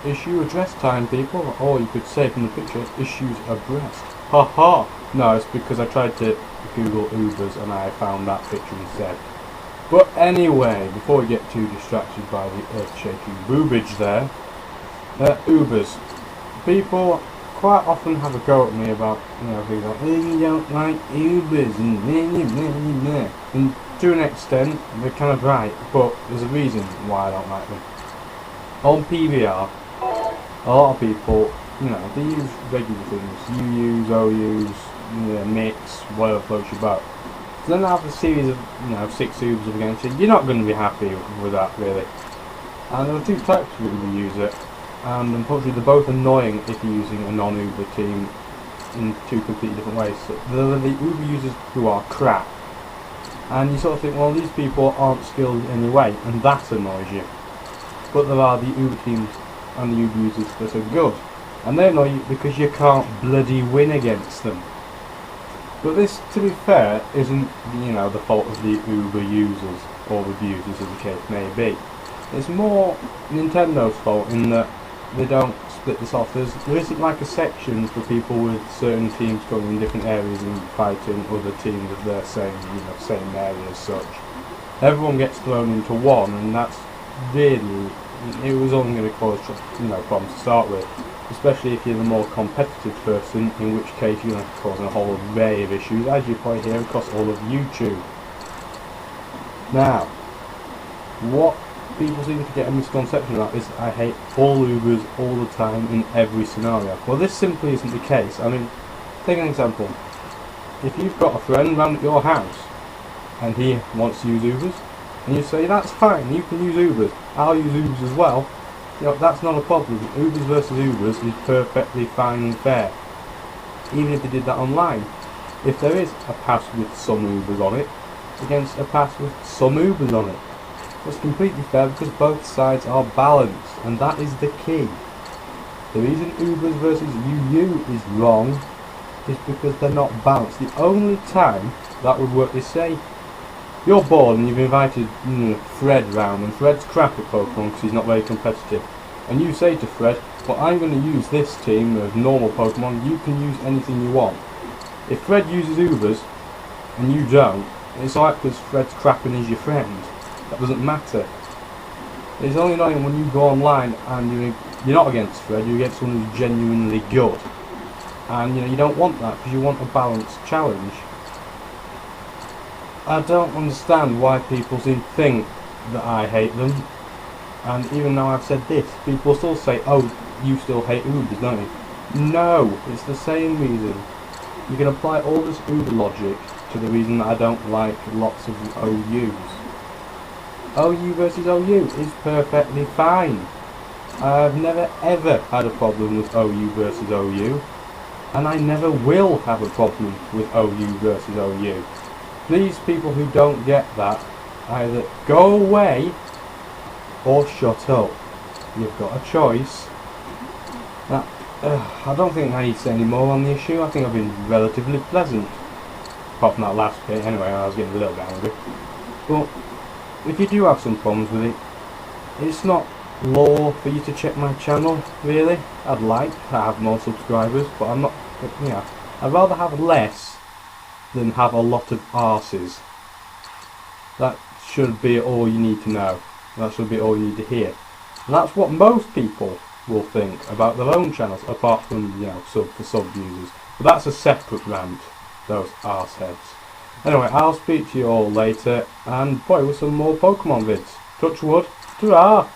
issue address time, people. Or you could say from the picture, issues abreast. Haha! No, it's because I tried to Google Ubers and I found that picture instead. But anyway, before we get too distracted by the earth-shaking boobage there, Ubers. People quite often have a go at me about, things like, oh, you don't like Ubers, and to an extent, they're kind of right, but there's a reason why I don't like them. On PVR, a lot of people, they use regular things, UUs, OUs, mix, whatever floats your boat. So then I have a series of, 6 Ubers up against you. You're not going to be happy with that, really. And there are 2 types of Uber user, and unfortunately they're both annoying if you're using a non-Uber team in 2 completely different ways. So there are the Uber users who are crap, and you sort of think, well, these people aren't skilled in any way, and that annoys you. But there are the Uber teams and the Uber users that are good, and they annoy you because you can't bloody win against them. But this, to be fair, isn't, the fault of the Uber users, or abusers as the case may be. It's more Nintendo's fault in that they don't split this off. There isn't like a section for people with certain teams going in different areas and fighting other teams of their same area as such. Everyone gets thrown into one, and that's really, it was only going to cause problems to start with. Especially if you're the more competitive person, in which case you're going to cause a whole array of issues, as you probably hear across all of YouTube. Now, what people seem to get a misconception about is I hate all Ubers all the time in every scenario. Well, this simply isn't the case. I mean, take an example. If you've got a friend round at your house and he wants to use Ubers, and you say, that's fine, you can use Ubers, I'll use Ubers as well, that's not a problem. Ubers versus Ubers is perfectly fine and fair. Even if they did that online. If there is a pass with some Ubers on it, against a pass with some Ubers on it, it's completely fair because both sides are balanced, and that is the key. The reason Ubers versus UU is wrong is because they're not balanced. The only time that would work is, say, you're bored and you've invited Fred round, and Fred's crap at Pokemon because he's not very competitive. And you say to Fred, well, I'm going to use this team of normal Pokemon, you can use anything you want. If Fred uses Ubers and you don't, it's alright because Fred's crap and he's your friend. That doesn't matter. It's only annoying when you go online and you're not against Fred, you're against someone who's genuinely good. And you don't want that because you want a balanced challenge. I don't understand why people seem to think that I hate them, and even though I've said this, people still say, oh, you still hate Ubers, don't you? No, it's the same reason. You can apply all this Uber logic to the reason that I don't like lots of OUs. OU versus OU is perfectly fine. I've never ever had a problem with OU versus OU, and I never will have a problem with OU versus OU. These people who don't get that, either go away or shut up. You've got a choice. Now, I don't think I need to say any more on the issue. I think I've been relatively pleasant. Apart from that last bit, anyway, I was getting a little bit angry. But if you do have some problems with it, it's not law for you to check my channel, really. I'd like to have more subscribers, but I'm not, I'd rather have less than have a lot of arses. That should be all you need to know. That should be all you need to hear. And that's what most people will think about their own channels, apart from, sub users. But that's a separate rant, those arseheads. Anyway, I'll speak to you all later, and boy, with some more Pokemon vids. Touch wood, ta-ra!